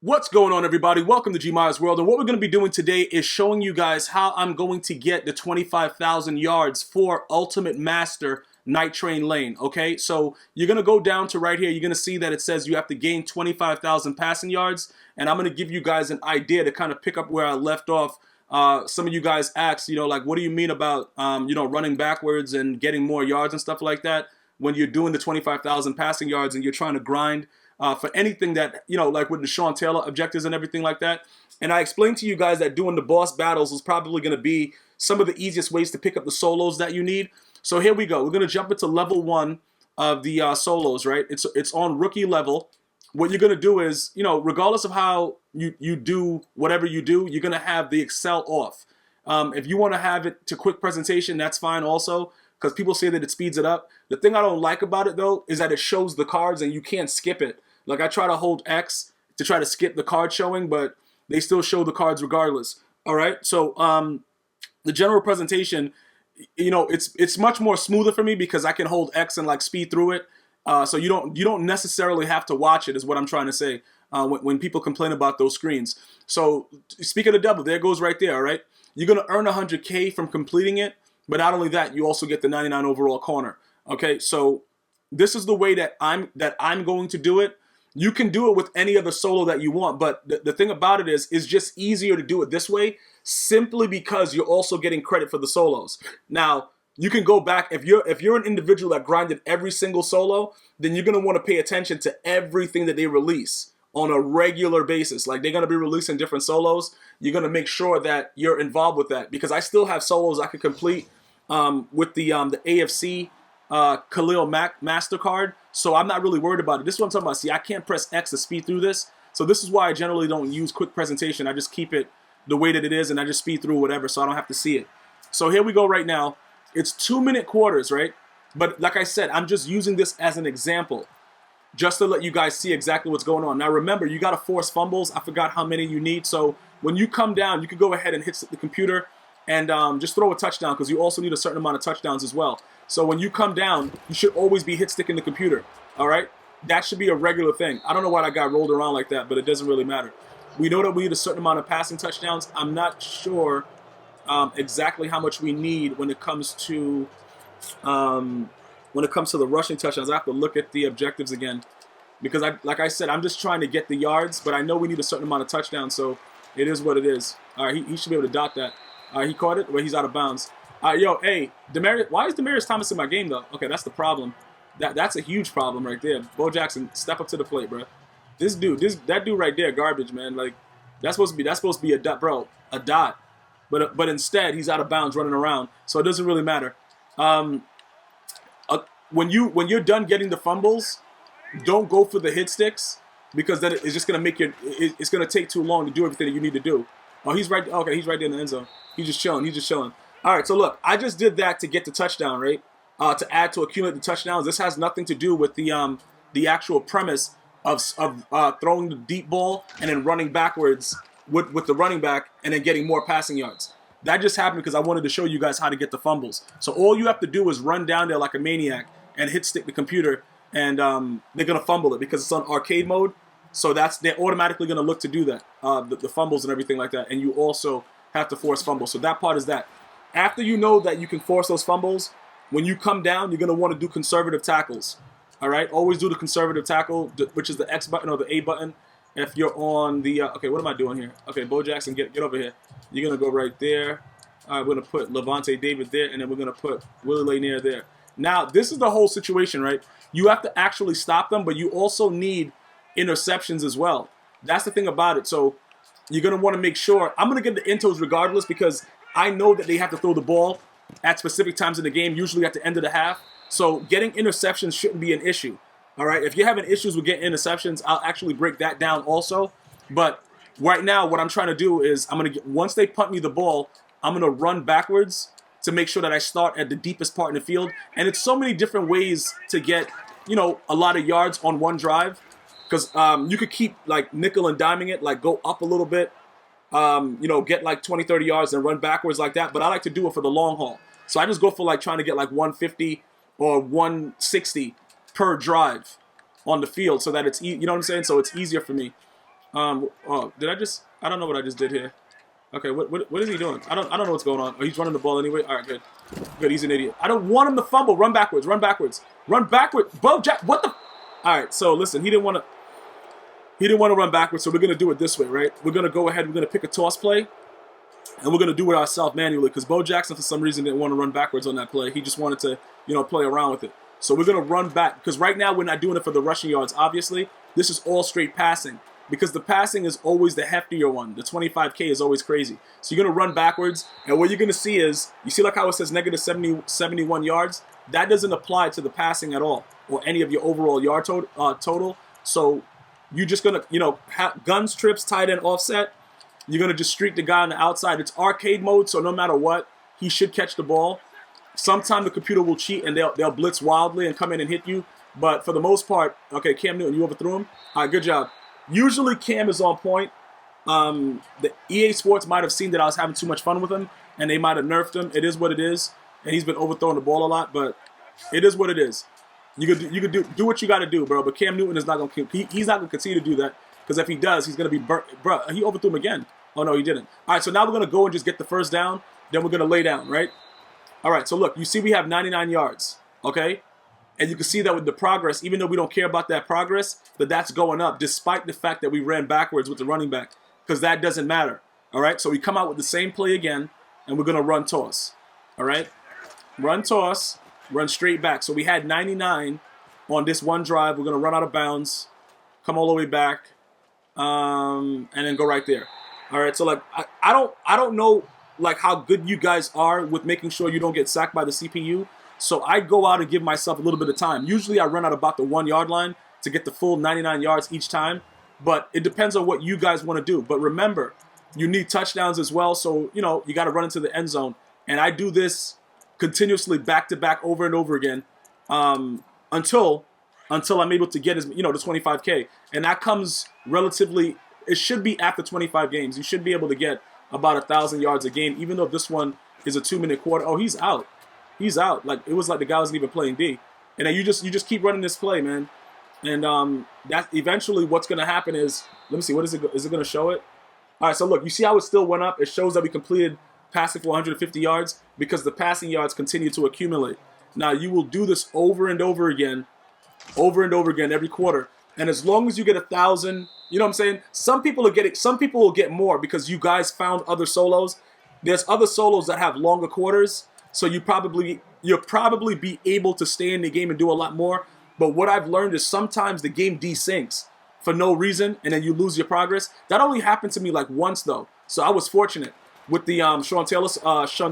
What's going on, everybody? Welcome to GmiasWorld, and what we're going to be doing today is showing you guys how I'm going to get the 25,000 yards for Ultimate Master Night Train Lane, okay? So you're going to go down to right here. You're going to see that it says you have to gain 25,000 passing yards, and I'm going to give you guys an idea to kind of pick up where I left off. Some of you guys asked, like, what do you mean about, running backwards and getting more yards and stuff like that when you're doing the 25,000 passing yards and you're trying to grind for anything that, like with the Sean Taylor objectives and everything like that. And I explained to you guys that doing the boss battles is probably going to be some of the easiest ways to pick up the solos that you need. So here we go. We're going to jump into level 1 of the solos, right? It's on rookie level. What you're going to do is, regardless of how you do whatever you do, you're going to have the Excel off. If you want to have it to quick presentation, that's fine also, because people say that it speeds it up. The thing I don't like about it, though, is that it shows the cards and you can't skip it. Like, I try to hold X to try to skip the card showing, but they still show the cards regardless. All right, so the general presentation, it's much more smoother for me because I can hold X and like speed through it. So you don't necessarily have to watch it, is what I'm trying to say. When people complain about those screens. So speaking of double, there it goes right there. All right, you're gonna earn 100K from completing it, but not only that, you also get the 99 overall corner. Okay, so this is the way that I'm going to do it. You can do it with any other solo that you want, but the thing about it is it's just easier to do it this way simply because you're also getting credit for the solos. Now, you can go back, if you're an individual that grinded every single solo, then you're going to want to pay attention to everything that they release on a regular basis. Like, they're going to be releasing different solos. You're going to make sure that you're involved with that, because I still have solos I could complete with the AFC Khalil Mack MasterCard, so I'm not really worried about it. This is what I'm talking about. See, I can't press X to speed through this, so this is why I generally don't use quick presentation. I just keep it the way that it is, and I just speed through whatever, so I don't have to see it. So here we go right now. It's 2-minute quarters, right? But like I said, I'm just using this as an example, just to let you guys see exactly what's going on. Now remember, you got to force fumbles. I forgot how many you need, so when you come down, you can go ahead and hit the computer and just throw a touchdown, because you also need a certain amount of touchdowns as well. So when you come down, you should always be hit sticking the computer, all right? That should be a regular thing. I don't know why that got rolled around like that, but it doesn't really matter. We know that we need a certain amount of passing touchdowns. I'm not sure exactly how much we need when it comes to the rushing touchdowns. I have to look at the objectives again, because like I said, I'm just trying to get the yards, but I know we need a certain amount of touchdowns, so it is what it is. All right, he should be able to dot that. He caught it, but he's out of bounds. Yo, hey, why is Demaryius Thomas in my game, though? Okay, that's the problem. That's a huge problem right there. Bo Jackson, step up to the plate, bro. That dude right there, garbage, man. Like, that's supposed to be a dot, bro, a dot. But instead, he's out of bounds running around, so it doesn't really matter. When you're done getting the fumbles, don't go for the hit sticks, because then it's just gonna it's gonna take too long to do everything that you need to do. Oh, he's right. Okay, he's right there in the end zone. He's just chilling. All right, so look, I just did that to get the touchdown, right? To add to accumulate the touchdowns. This has nothing to do with the actual premise of throwing the deep ball and then running backwards with the running back and then getting more passing yards. That just happened because I wanted to show you guys how to get the fumbles. So all you have to do is run down there like a maniac and hit stick the computer, and they're gonna fumble it because it's on arcade mode. So they're automatically gonna look to do that, the fumbles and everything like that. And you also have to force fumbles. So that part is that. After you know that you can force those fumbles, when you come down, you're going to want to do conservative tackles. All right? Always do the conservative tackle, which is the X button or the A button. If you're on the... okay, what am I doing here? Okay, Bo Jackson, get over here. You're going to go right there. All right, we're going to put Levante David there, and then we're going to put Willie Lanier there. Now, this is the whole situation, right? You have to actually stop them, but you also need interceptions as well. That's the thing about it. So you're going to want to make sure... I'm going to get the intos regardless, because I know that they have to throw the ball at specific times in the game, usually at the end of the half. So getting interceptions shouldn't be an issue. All right, if you're having issues with getting interceptions, I'll actually break that down also. But right now, what I'm trying to do is once they punt me the ball, I'm going to run backwards to make sure that I start at the deepest part in the field. And it's so many different ways to get, a lot of yards on one drive, because you could keep like nickel and diming it, like go up a little bit, get like 20, 30 yards and run backwards like that. But I like to do it for the long haul. So I just go for like trying to get like 150 or 160 per drive on the field, so that it's, you know what I'm saying? So it's easier for me. Oh, did I just? I don't know what I just did here. Okay, what is he doing? I don't know what's going on. Oh, he's running the ball anyway. All right, good, good. He's an idiot. I don't want him to fumble. Run backwards. Run backwards. Run backwards. Bo Jack. What the? All right. So listen, he didn't want to. He didn't want to run backwards, so we're gonna do it this way, right? We're gonna go ahead. We're gonna pick a toss play, and we're gonna do it ourselves manually because Bo Jackson for some reason didn't want to run backwards on that play. He just wanted to, play around with it. So we're gonna run back because right now we're not doing it for the rushing yards. Obviously, this is all straight passing because the passing is always the heftier one. The 25K is always crazy. So you're gonna run backwards, and what you're gonna see is you see like how it says negative 71 yards. That doesn't apply to the passing at all or any of your overall yard total. So you're just gonna, guns, trips, tight end, offset. You're gonna just streak the guy on the outside. It's arcade mode, so no matter what, he should catch the ball. Sometimes the computer will cheat and they'll blitz wildly and come in and hit you. But for the most part, okay, Cam Newton, you overthrew him. All right, good job. Usually Cam is on point. The EA Sports might have seen that I was having too much fun with him, and they might have nerfed him. It is what it is, and he's been overthrowing the ball a lot, but it is what it is. You could do what you got to do, bro. But Cam Newton is not gonna he's not gonna continue to do that because if he does, he's gonna be burnt. Bro, he overthrew him again. Oh no, he didn't. All right, so now we're gonna go and just get the first down. Then we're gonna lay down, right? All right. So look, you see we have 99 yards, okay? And you can see that with the progress, even though we don't care about that progress, that's going up, despite the fact that we ran backwards with the running back, because that doesn't matter. All right. So we come out with the same play again, and we're gonna run toss. All right. Run toss. Run straight back. So we had 99 on this one drive. We're going to run out of bounds, come all the way back, and then go right there. All right. So like I don't know like how good you guys are with making sure you don't get sacked by the CPU. So I go out and give myself a little bit of time. Usually I run out about the 1 yard line to get the full 99 yards each time. But it depends on what you guys want to do. But remember, you need touchdowns as well. So, you got to run into the end zone. And I do this continuously back to back over and over again until I'm able to get the 25K, and that comes relatively. It should be after 25 games. You should be able to get about 1,000 yards a game, even though this one is a 2-minute quarter. Oh, he's out. He's out. Like it was like the guy wasn't even playing D, and then you just keep running this play, man. And that eventually what's gonna happen is, let me see, what is it? Is it gonna show it? All right. So look, you see how it still went up. It shows that we completed passing for 150 yards because the passing yards continue to accumulate. Now you will do this over and over again every quarter. And as long as you get 1,000, you know what I'm saying? Some people will get more because you guys found other solos. There's other solos that have longer quarters, so you'll probably be able to stay in the game and do a lot more. But what I've learned is sometimes the game desyncs for no reason, and then you lose your progress. That only happened to me like once though, so I was fortunate. With the Sean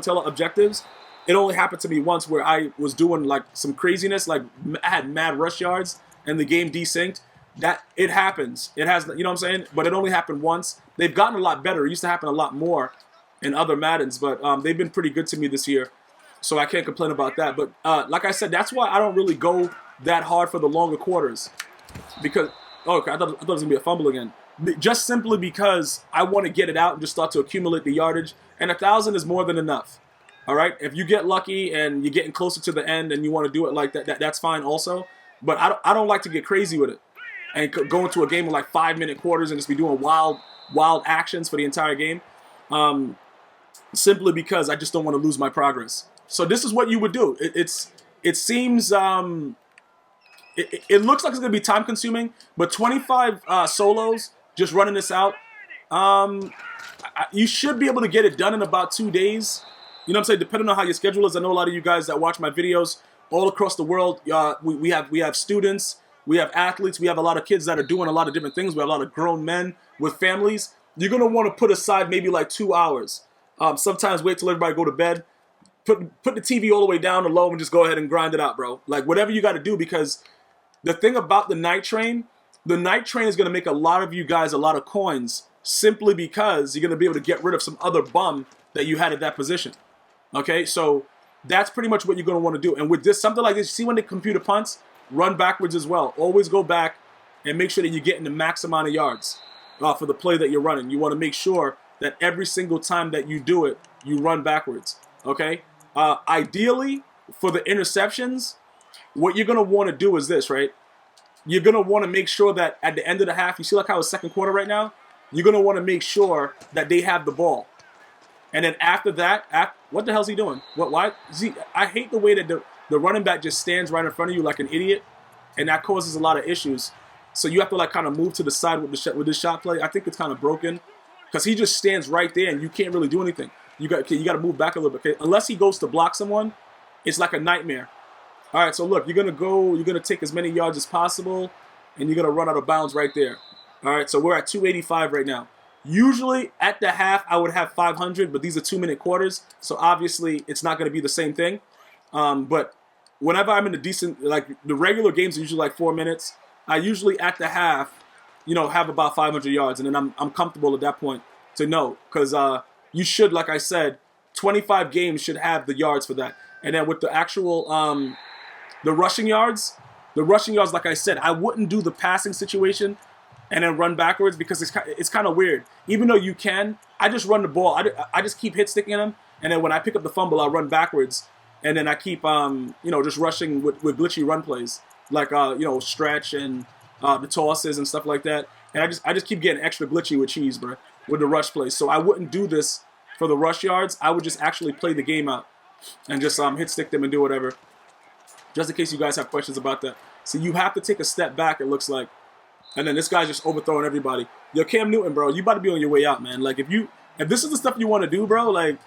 Taylor objectives, it only happened to me once where I was doing like some craziness, like I had mad rush yards and the game desynced. That it happens. It has, you know what I'm saying? But it only happened once. They've gotten a lot better. It used to happen a lot more in other Maddens, but they've been pretty good to me this year, so I can't complain about that. But like I said, that's why I don't really go that hard for the longer quarters because okay, I thought it was gonna be a fumble again. Just simply because I want to get it out and just start to accumulate the yardage. And 1,000 is more than enough. All right? If you get lucky and you're getting closer to the end and you want to do it like that, that's fine also. But I don't like to get crazy with it and go into a game with like 5-minute quarters and just be doing wild actions for the entire game. Simply because I just don't want to lose my progress. So this is what you would do. It seems... It looks like it's going to be time consuming, but 25 solos... Just running this out, you should be able to get it done in about 2 days. You know what I'm saying? Depending on how your schedule is. I know a lot of you guys that watch my videos all across the world. We have students, we have athletes, we have a lot of kids that are doing a lot of different things. We have a lot of grown men with families. You're gonna want to put aside maybe like 2 hours. Sometimes wait till everybody go to bed. Put the TV all the way down to low and just go ahead and grind it out, bro. Like whatever you got to do, because the thing about the night train. The night train is going to make a lot of you guys a lot of coins simply because you're going to be able to get rid of some other bum that you had at that position. Okay, so that's pretty much what you're going to want to do. And with this, something like this, see when the computer punts, run backwards as well. Always go back and make sure that you're getting the max amount of yards for the play that you're running. You want to make sure that every single time that you do it, you run backwards. Okay, ideally for the interceptions, what you're going to want to do is this, right? you're going to want to make sure that at the end of the half, you see like how it's second quarter right now? You're going to want to make sure that they have the ball. And then after that, what the hell's he doing? Why? See, I hate the way that the running back just stands right in front of you like an idiot, and that causes a lot of issues. So you have to like kind of move to the side with this shot play. I think it's kind of broken because he just stands right there and you can't really do anything. You got to move back a little bit. Okay? Unless he goes to block someone, it's like a nightmare. All right, so look, you're gonna take as many yards as possible, and you're gonna run out of bounds right there. All right, so we're at 285 right now. Usually at the half I would have 500, but these are 2-minute quarters, so obviously it's not gonna be the same thing. But whenever I'm in a decent, like the regular games are usually like 4 minutes. I usually at the half, have about 500 yards, and then I'm comfortable at that point to know, because you should, like I said, 25 games should have the yards for that. And then with the actual the rushing yards, like I said, I wouldn't do the passing situation and then run backwards because it's kind of weird. Even though you can, I just run the ball. I just keep hit sticking them, and then when I pick up the fumble, I run backwards, and then I keep just rushing with glitchy run plays like stretch and the tosses and stuff like that. And I just keep getting extra glitchy with cheese, bro, with the rush plays. So I wouldn't do this for the rush yards. I would just actually play the game out and just hit stick them and do whatever. Just in case you guys have questions about that. So you have to take a step back, it looks like. And then this guy's just overthrowing everybody. Yo, Cam Newton, bro, you about to be on your way out, man. Like, if this is the stuff you want to do, bro, like,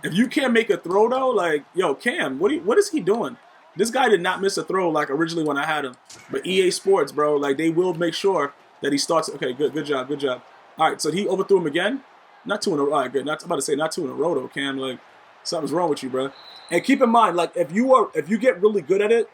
if you can't make a throw, though, like, yo, Cam, what is he doing? This guy did not miss a throw, like, originally when I had him. But EA Sports, bro, like, they will make sure that he starts. Okay, good job. All right, so he overthrew him again. Not 2 in a row. All right, good. I'm about to say not 2 in a row, though, Cam. Like, something's wrong with you, bro. And keep in mind, like, if you get really good at it,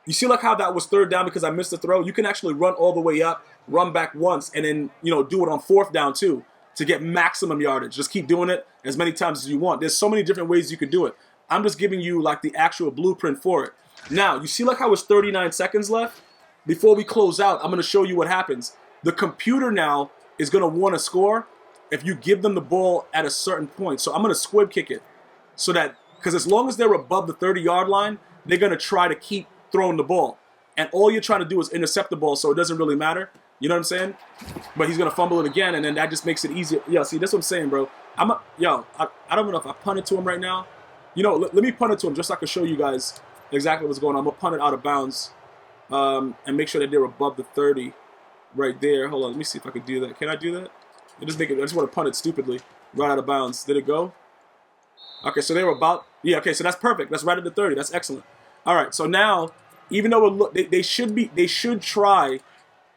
you see like how that was third down because I missed the throw? You can actually run all the way up, run back once, and then, do it on fourth down too to get maximum yardage. Just keep doing it as many times as you want. There's so many different ways you could do it. I'm just giving you like the actual blueprint for it. Now, you see like how it's 39 seconds left? Before we close out, I'm going to show you what happens. The computer now is going to want to score if you give them the ball at a certain point. So I'm going to squib kick it so that, because as long as they're above the 30-yard line, they're going to try to keep throwing the ball. And all you're trying to do is intercept the ball, so it doesn't really matter. You know what I'm saying? But he's going to fumble it again, and then that just makes it easier. Yeah, see, that's what I'm saying, bro. I don't know if I punt it to him right now. Let me punt it to him just so I can show you guys exactly what's going on. I'm going to punt it out of bounds and make sure that they're above the 30 right there. Hold on, let me see if I can do that. Can I do that? I just want to punt it stupidly right out of bounds. Did it go? Okay, so they were about, yeah, okay, so that's perfect. That's right at the 30. That's excellent. All right, so now, even though they should try,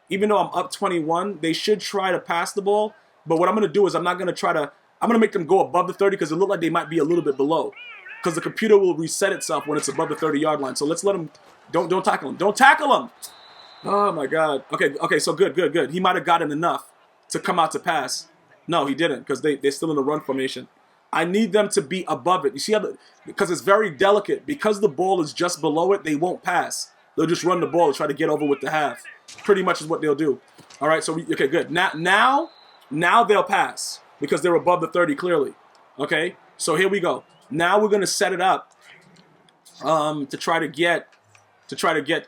even though I'm up 21, they should try to pass the ball. But what I'm going to do is I'm going to make them go above the 30 because it looked like they might be a little bit below. Because the computer will reset itself when it's above the 30-yard line. So let's let them, don't tackle him. Don't tackle him! Oh, my God. Okay, so good. He might have gotten enough to come out to pass. No, he didn't because they're still in the run formation. I need them to be above it. You see how because it's very delicate. Because the ball is just below it, they won't pass. They'll just run the ball and try to get over with the half. Pretty much is what they'll do. All right, so okay, good. Now they'll pass because they're above the 30 clearly. Okay, so here we go. Now we're gonna set it up to try to get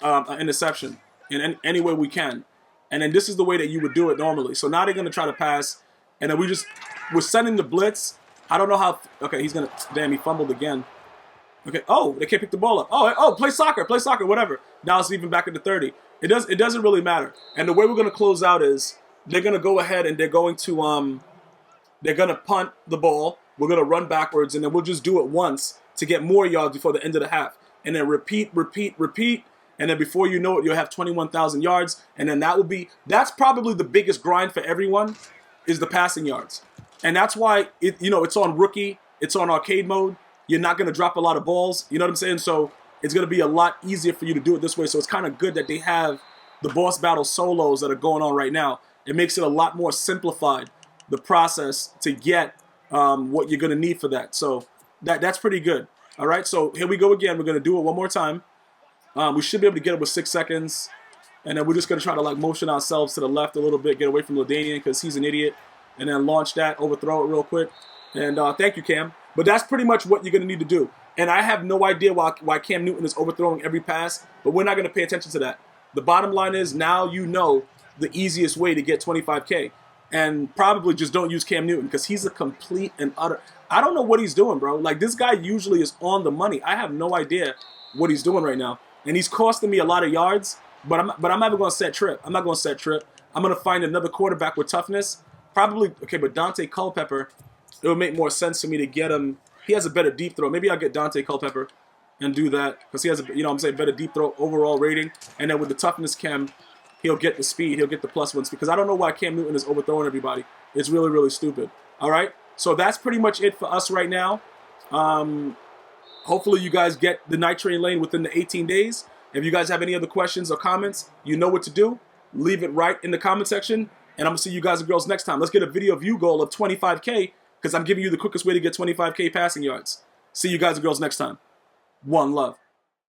an interception in any way we can. And then this is the way that you would do it normally. So now they're gonna try to pass, and then we're sending the blitz. I don't know how. Okay, he's gonna. Damn, he fumbled again. Okay. Oh, they can't pick the ball up. Oh, play soccer, whatever. Now it's even back at the 30. It doesn't really matter. And the way we're gonna close out is they're gonna go ahead and they're gonna punt the ball. We're gonna run backwards, and then we'll just do it once to get more yards before the end of the half, and then repeat, and then before you know it, you'll have 21,000 yards, and then that's probably the biggest grind for everyone is the passing yards. And that's why it's on rookie, it's on arcade mode. You're not going to drop a lot of balls. You know what I'm saying? So it's going to be a lot easier for you to do it this way. So it's kind of good that they have the boss battle solos that are going on right now. It makes it a lot more simplified, the process to get what you're going to need for that. So that's pretty good. All right, so here we go again. We're going to do it one more time. We should be able to get it with 6 seconds. And then we're just going to try to motion ourselves to the left a little bit, get away from LaDainian because he's an idiot. And then launch that, overthrow it real quick. And thank you, Cam. But that's pretty much what you're going to need to do. And I have no idea why Cam Newton is overthrowing every pass, but we're not going to pay attention to that. the bottom line is now you know the easiest way to get 25K. And probably just don't use Cam Newton because he's a complete and utter. I don't know what he's doing, bro. Like, this guy usually is on the money. I have no idea what he's doing right now. And he's costing me a lot of yards, but I'm never going to set trip. I'm not going to set trip. I'm going to find another quarterback with toughness. Probably, okay, but Dante Culpepper, it would make more sense for me to get him. He has a better deep throw. Maybe I'll get Dante Culpepper and do that because he has a, you know what I'm saying, better deep throw overall rating. And then with the toughness chem, he'll get the speed. He'll get the plus ones because I don't know why Cam Newton is overthrowing everybody. It's really, really stupid. All right? So that's pretty much it for us right now. Hopefully you guys get the Night Train lane within the 18 days. If you guys have any other questions or comments, you know what to do. Leave it right in the comment section. And I'm going to see you guys and girls next time. Let's get a video view goal of 25K because I'm giving you the quickest way to get 25K passing yards. See you guys and girls next time. One love.